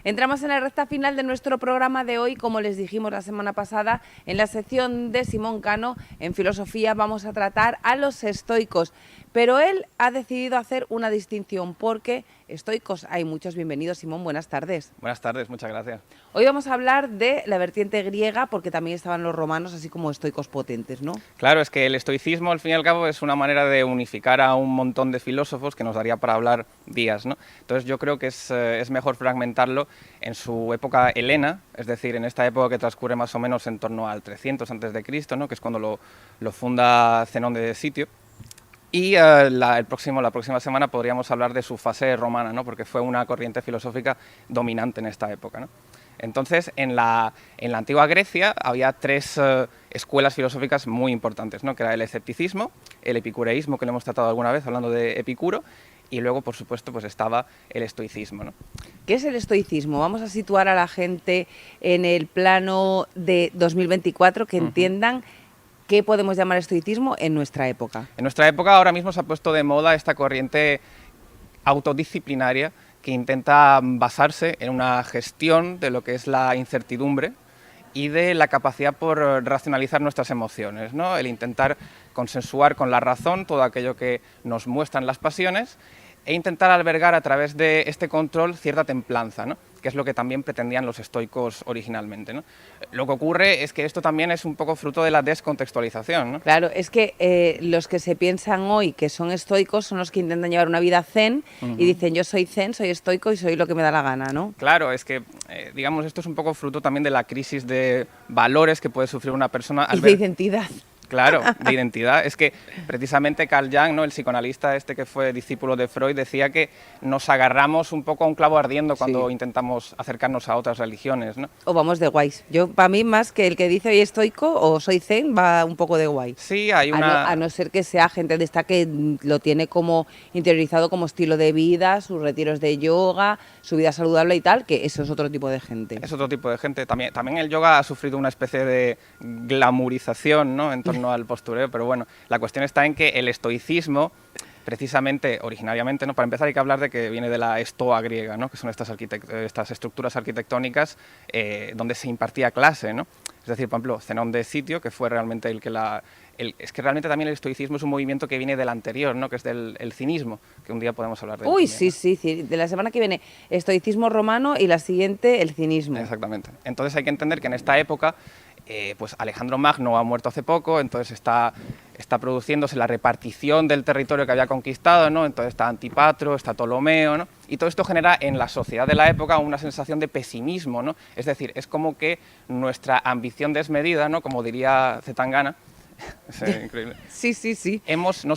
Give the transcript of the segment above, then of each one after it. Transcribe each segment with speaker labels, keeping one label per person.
Speaker 1: Entramos en la recta final de nuestro programa de hoy. Como les dijimos la semana pasada, en la sección de Simón Cano, en filosofía, vamos a tratar a los estoicos. Pero él ha decidido hacer una distinción porque estoicos hay muchos. Bienvenido, Simón, buenas tardes.
Speaker 2: Buenas tardes, muchas gracias.
Speaker 1: Hoy vamos a hablar de la vertiente griega porque también estaban los romanos así como estoicos potentes, ¿no?
Speaker 2: Claro, es que el estoicismo al fin y al cabo es una manera de unificar a un montón de filósofos que nos daría para hablar días, ¿no? Entonces yo creo que es mejor fragmentarlo en su época helena, es decir, en esta época que transcurre más o menos en torno al 300 a.C., ¿no? Que es cuando lo funda Zenón de Sitio. Y la próxima semana podríamos hablar de su fase romana, ¿no? Porque fue una corriente filosófica dominante en esta época, ¿no? Entonces, en la antigua Grecia había tres escuelas filosóficas muy importantes, ¿no? Que era el escepticismo, el epicureísmo, que lo hemos tratado alguna vez hablando de Epicuro, y luego, por supuesto, pues estaba el estoicismo, ¿no?
Speaker 1: ¿Qué es el estoicismo? Vamos a situar a la gente en el plano de 2024, que entiendan qué podemos llamar estoicismo en nuestra época.
Speaker 2: En nuestra época ahora mismo se ha puesto de moda esta corriente autodisciplinaria que intenta basarse en una gestión de lo que es la incertidumbre y de la capacidad por racionalizar nuestras emociones, ¿no? El intentar consensuar con la razón todo aquello que nos muestran las pasiones e intentar albergar a través de este control cierta templanza, ¿no? Que es lo que también pretendían los estoicos originalmente, ¿no? Lo que ocurre es que esto también es un poco fruto de la descontextualización, ¿no?
Speaker 1: Claro, es que los que se piensan hoy que son estoicos son los que intentan llevar una vida zen y dicen yo soy zen, soy estoico y soy lo que me da la gana, ¿no?
Speaker 2: Claro, es que, digamos, esto es un poco fruto también de la crisis de valores que puede sufrir una persona al
Speaker 1: y de identidad.
Speaker 2: Claro, de identidad. Es que precisamente Carl Jung, ¿no? El psicoanalista este que fue discípulo de Freud, decía que nos agarramos un poco a un clavo ardiendo cuando intentamos acercarnos a otras religiones, ¿no?
Speaker 1: O vamos de guays. Yo, para mí, más que el que dice hoy estoico o soy zen, va un poco de guay.
Speaker 2: Sí, hay una...
Speaker 1: A no ser que sea gente de esta que lo tiene como interiorizado como estilo de vida, sus retiros de yoga, su vida saludable y tal, que eso es otro tipo de gente.
Speaker 2: Es otro tipo de gente. También el yoga ha sufrido una especie de glamurización, ¿no? En torno al postureo, pero bueno, la cuestión está en que el estoicismo, precisamente, originariamente, ¿no? Para empezar hay que hablar de que viene de la estoa griega, ¿no? Que son estas estructuras arquitectónicas donde se impartía clase, ¿no? Es decir, por ejemplo, Zenón de Sitio, que fue realmente el que es que realmente también el estoicismo es un movimiento que viene del anterior, ¿no? Que es del cinismo, que un día podemos hablar de él.
Speaker 1: Uy,
Speaker 2: también,
Speaker 1: sí, de la semana que viene estoicismo romano y la siguiente el cinismo.
Speaker 2: Exactamente. Entonces hay que entender que en esta época pues Alejandro Magno ha muerto hace poco, entonces está produciéndose la repartición del territorio que había conquistado, ¿no? Entonces está Antipatro, está Ptolomeo, ¿no? Y todo esto genera en la sociedad de la época una sensación de pesimismo, ¿no? Es decir, es como que nuestra ambición desmedida, ¿no? Como diría Zetangana, es increíble.
Speaker 1: Sí.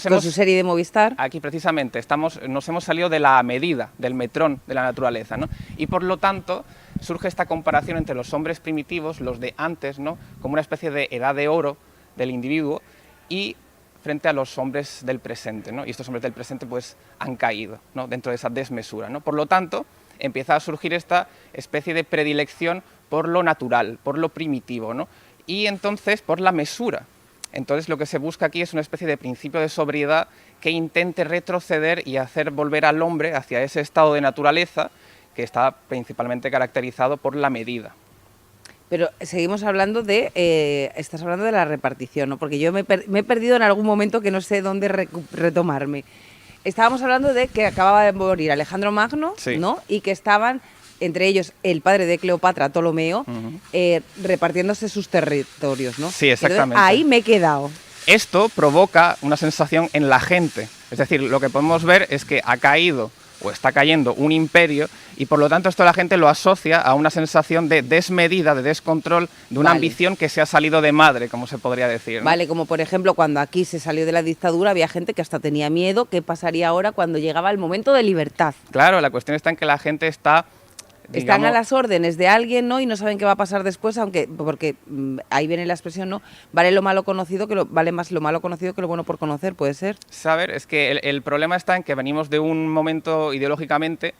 Speaker 2: Con
Speaker 1: su serie de Movistar.
Speaker 2: Aquí precisamente nos hemos salido de la medida, del metrón de la naturaleza, ¿no? Y por lo tanto surge esta comparación entre los hombres primitivos, los de antes, ¿no? Como una especie de edad de oro del individuo y frente a los hombres del presente, ¿no? Y estos hombres del presente pues han caído, ¿no? Dentro de esa desmesura, ¿no? Por lo tanto empieza a surgir esta especie de predilección por lo natural, por lo primitivo, ¿no? Y entonces por la mesura. Entonces lo que se busca aquí es una especie de principio de sobriedad que intente retroceder y hacer volver al hombre hacia ese estado de naturaleza que está principalmente caracterizado por la medida.
Speaker 1: Pero seguimos hablando estás hablando de la repartición, ¿no? Porque yo me he perdido en algún momento que no sé dónde retomarme. Estábamos hablando de que acababa de morir Alejandro Magno,
Speaker 2: sí,
Speaker 1: ¿no? Y que estaban, entre ellos, el padre de Cleopatra, Ptolomeo, repartiéndose sus territorios, ¿no?
Speaker 2: Sí, exactamente.
Speaker 1: Entonces, ahí me he quedado.
Speaker 2: Esto provoca una sensación en la gente. Es decir, lo que podemos ver es que ha caído o está cayendo un imperio y por lo tanto esto la gente lo asocia a una sensación de desmedida, de descontrol, de una ambición que se ha salido de madre, como se podría decir, ¿no?
Speaker 1: Vale, como por ejemplo cuando aquí se salió de la dictadura había gente que hasta tenía miedo qué pasaría ahora cuando llegaba el momento de libertad.
Speaker 2: Claro, la cuestión está en que la gente está...
Speaker 1: Están a las órdenes de alguien, ¿no? Y no saben qué va a pasar después, porque ahí viene la expresión, ¿no? Vale lo malo conocido vale más lo malo conocido que lo bueno por conocer, ¿puede ser?
Speaker 2: Saber, es que el problema está en que venimos de un momento ideológicamente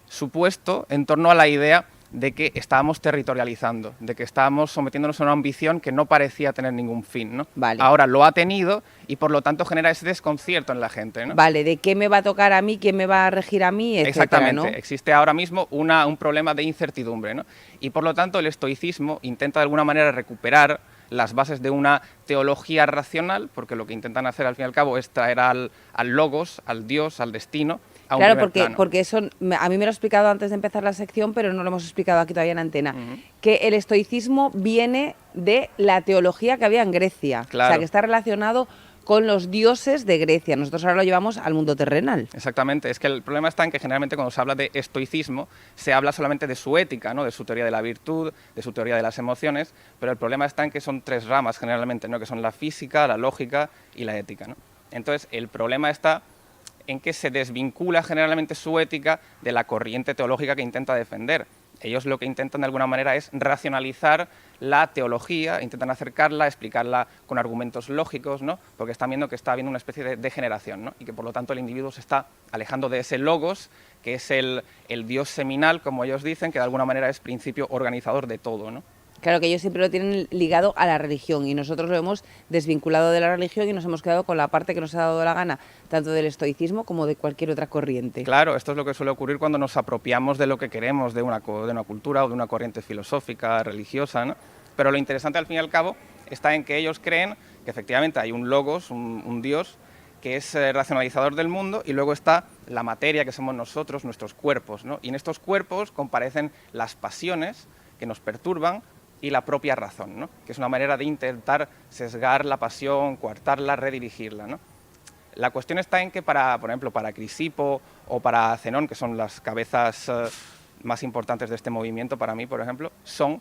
Speaker 2: supuesto en torno a la idea de que estábamos territorializando, de que estábamos sometiéndonos a una ambición que no parecía tener ningún fin, ¿no?
Speaker 1: Vale.
Speaker 2: Ahora lo ha tenido y por lo tanto genera ese desconcierto en la gente, ¿no?
Speaker 1: Vale, de qué me va a tocar a mí, quién me va a regir a mí, etcétera,
Speaker 2: Exactamente,
Speaker 1: ¿no?
Speaker 2: existe ahora mismo un problema de incertidumbre, ¿no? Y por lo tanto el estoicismo intenta de alguna manera recuperar las bases de una teología racional, porque lo que intentan hacer al fin y al cabo es traer al logos, al Dios, al destino, a un
Speaker 1: Claro,
Speaker 2: primer plano.
Speaker 1: porque eso a mí me lo ha explicado antes de empezar la sección, pero no lo hemos explicado aquí todavía en antena, que el estoicismo viene de la teología que había en Grecia,
Speaker 2: Claro.
Speaker 1: o sea, que está relacionado con los dioses de Grecia. Nosotros ahora lo llevamos al mundo terrenal.
Speaker 2: Exactamente, es que el problema está en que generalmente cuando se habla de estoicismo se habla solamente de su ética, ¿no? De su teoría de la virtud, de su teoría de las emociones, pero el problema está en que son tres ramas generalmente, ¿no? Que son la física, la lógica y la ética, ¿no? Entonces el problema está en que se desvincula generalmente su ética de la corriente teológica que intenta defender. Ellos lo que intentan de alguna manera es racionalizar la teología, intentan acercarla, explicarla con argumentos lógicos, ¿no? Porque están viendo que está habiendo una especie de degeneración, ¿no? Y que por lo tanto el individuo se está alejando de ese logos, que es el Dios seminal, como ellos dicen, que de alguna manera es principio organizador de todo, ¿no?
Speaker 1: Claro, que ellos siempre lo tienen ligado a la religión y nosotros lo hemos desvinculado de la religión y nos hemos quedado con la parte que nos ha dado la gana, tanto del estoicismo como de cualquier otra corriente.
Speaker 2: Claro, esto es lo que suele ocurrir cuando nos apropiamos de lo que queremos, de una cultura o de una corriente filosófica, religiosa, ¿no? Pero lo interesante al fin y al cabo está en que ellos creen que efectivamente hay un logos, un Dios, que es racionalizador del mundo, y luego está la materia, que somos nosotros, nuestros cuerpos, ¿no? Y en estos cuerpos comparecen las pasiones que nos perturban y la propia razón, ¿no? Que es una manera de intentar sesgar la pasión, coartarla, redirigirla, ¿no? La cuestión está en que, por ejemplo, para Crisipo o para Zenón, que son las cabezas más importantes de este movimiento para mí, por ejemplo, son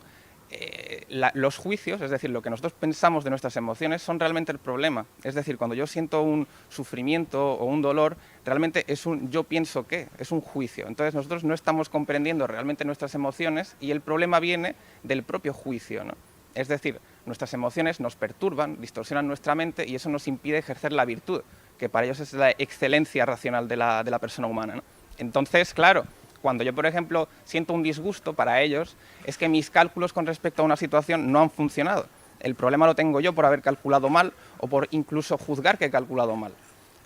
Speaker 2: los juicios, es decir, lo que nosotros pensamos de nuestras emociones, son realmente el problema. Es decir, cuando yo siento un sufrimiento o un dolor, realmente es yo pienso que es un juicio. Entonces nosotros no estamos comprendiendo realmente nuestras emociones y el problema viene del propio juicio, ¿no? Es decir, nuestras emociones nos perturban, distorsionan nuestra mente y eso nos impide ejercer la virtud, que para ellos es la excelencia racional de la persona humana, ¿no? Entonces, claro, cuando yo, por ejemplo, siento un disgusto, para ellos es que mis cálculos con respecto a una situación no han funcionado. El problema lo tengo yo por haber calculado mal o por incluso juzgar que he calculado mal.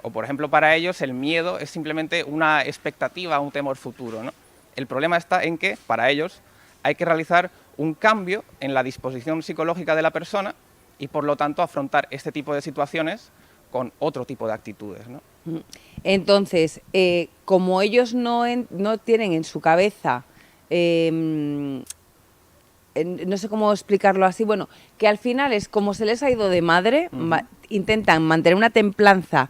Speaker 2: O, por ejemplo, para ellos el miedo es simplemente una expectativa, un temor futuro, ¿no? El problema está en que, para ellos, hay que realizar un cambio en la disposición psicológica de la persona y, por lo tanto, afrontar este tipo de situaciones con otro tipo de actitudes, ¿no?
Speaker 1: Entonces, como ellos no tienen en su cabeza, no sé cómo explicarlo así, bueno, que al final es como se les ha ido de madre, intentan mantener una templanza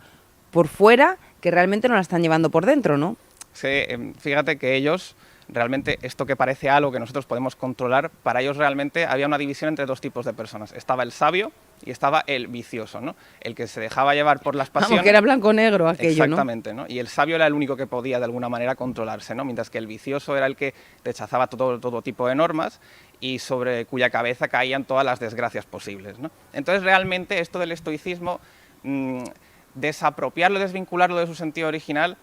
Speaker 1: por fuera que realmente no la están llevando por dentro, ¿no?
Speaker 2: Sí, fíjate que ellos, realmente esto que parece algo que nosotros podemos controlar, para ellos realmente había una división entre dos tipos de personas. Estaba el sabio y estaba el vicioso, ¿no? El que se dejaba llevar por las pasiones.
Speaker 1: Vamos, que era blanco-negro aquello,
Speaker 2: exactamente, ¿no? Y el sabio era el único que podía de alguna manera controlarse, ¿no? Mientras que el vicioso era el que rechazaba todo tipo de normas y sobre cuya cabeza caían todas las desgracias posibles, ¿no? Entonces realmente esto del estoicismo, desapropiarlo, desvincularlo de su sentido original,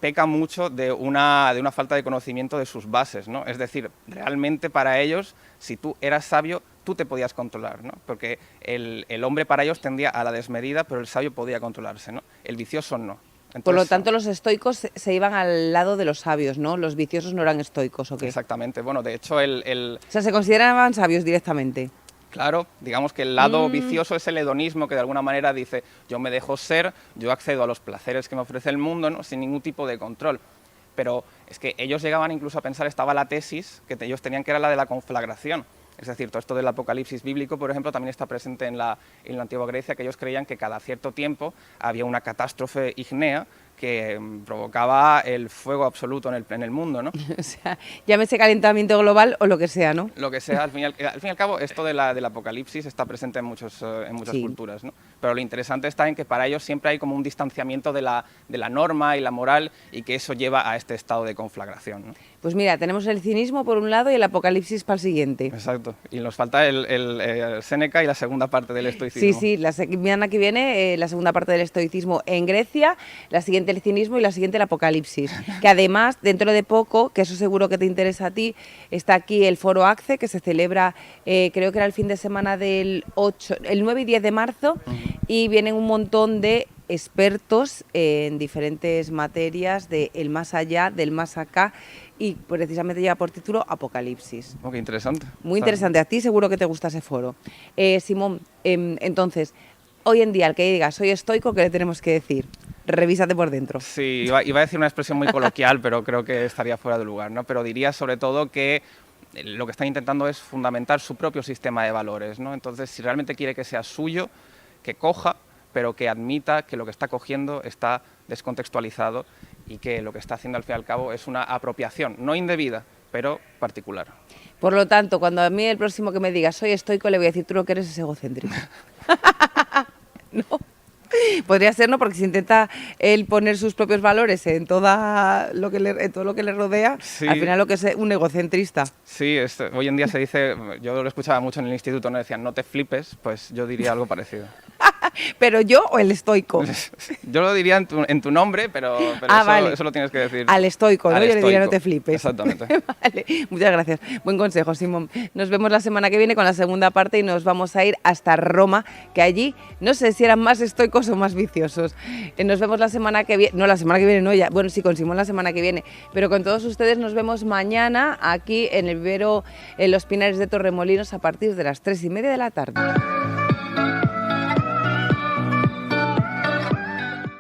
Speaker 2: peca mucho de una falta de conocimiento de sus bases, ¿no? Es decir, realmente para ellos, si tú eras sabio, tú te podías controlar, ¿no? Porque el hombre para ellos tendía a la desmedida, pero el sabio podía controlarse, ¿no? El vicioso no. Entonces,
Speaker 1: por lo tanto, los estoicos se iban al lado de los sabios, ¿no? Los viciosos no eran estoicos, ¿o qué?
Speaker 2: Exactamente. Bueno, de hecho,
Speaker 1: O sea, se consideraban sabios directamente.
Speaker 2: Claro, digamos que el lado vicioso es el hedonismo, que de alguna manera dice, yo me dejo ser, yo accedo a los placeres que me ofrece el mundo, ¿no? Sin ningún tipo de control. Pero es que ellos llegaban incluso a pensar, estaba la tesis que ellos tenían, que era la de la conflagración. Es decir, todo esto del apocalipsis bíblico, por ejemplo, también está presente en la antigua Grecia, que ellos creían que cada cierto tiempo había una catástrofe ígnea que provocaba el fuego absoluto en el mundo, ¿no?
Speaker 1: O sea, llámese calentamiento global o lo que sea, ¿no?
Speaker 2: Lo que sea, al fin y al cabo, esto del apocalipsis está presente en muchas
Speaker 1: Sí.
Speaker 2: culturas, ¿no? pero lo interesante está en que para ellos siempre hay como un distanciamiento de la norma y la moral, y que eso lleva a este estado de conflagración, ¿no?
Speaker 1: Pues mira, tenemos el cinismo por un lado y el apocalipsis para el siguiente.
Speaker 2: Exacto, y nos falta el Séneca y la segunda parte del estoicismo.
Speaker 1: Sí, sí, la semana que viene la segunda parte del estoicismo en Grecia, la siguiente el cinismo y la siguiente el apocalipsis. Que además, dentro de poco, que eso seguro que te interesa a ti, está aquí el Foro ACCE, que se celebra, creo que era el fin de semana del 9 y 10 de marzo, y vienen un montón de expertos en diferentes materias del más allá, del más acá, y precisamente lleva por título Apocalipsis.
Speaker 2: Oh, qué interesante.
Speaker 1: Muy interesante, a ti seguro que te gusta ese foro. Simón, entonces, hoy en día, al que diga soy estoico, ¿qué le tenemos que decir? Revísate por dentro.
Speaker 2: Sí, iba a decir una expresión muy coloquial, pero creo que estaría fuera de lugar, ¿no? Pero diría sobre todo que lo que están intentando es fundamentar su propio sistema de valores, ¿no? Entonces, si realmente quiere que sea suyo, que coja, pero que admita que lo que está cogiendo está descontextualizado y que lo que está haciendo al fin y al cabo es una apropiación, no indebida, pero particular.
Speaker 1: Por lo tanto, cuando a mí el próximo que me diga soy estoico, le voy a decir, tú lo que eres es egocéntrico. ¿No? Podría ser, ¿no? Porque si intenta él poner sus propios valores en todo lo que le rodea,
Speaker 2: sí.
Speaker 1: Al final lo que es un egocentrista.
Speaker 2: Sí, hoy en día se dice, yo lo escuchaba mucho en el instituto, ¿no? Decían, no te flipes, pues yo diría algo parecido.
Speaker 1: ¿Pero yo o el estoico?
Speaker 2: Yo lo diría en tu nombre, pero
Speaker 1: vale.
Speaker 2: Eso lo tienes que decir.
Speaker 1: Al estoico, ¿no?
Speaker 2: Al
Speaker 1: Yo
Speaker 2: estoico.
Speaker 1: le diría no te flipes.
Speaker 2: Exactamente.
Speaker 1: Vale, muchas gracias. Buen consejo, Simón. Nos vemos la semana que viene con la segunda parte y nos vamos a ir hasta Roma, que allí no sé si eran más estoicos o más viciosos. Nos vemos la semana que viene, no, la semana que viene no, ya, bueno, sí, con Simón la semana que viene, pero con todos ustedes nos vemos mañana aquí en el vivero en Los Pinares de Torremolinos a partir de las 3:30 de la tarde.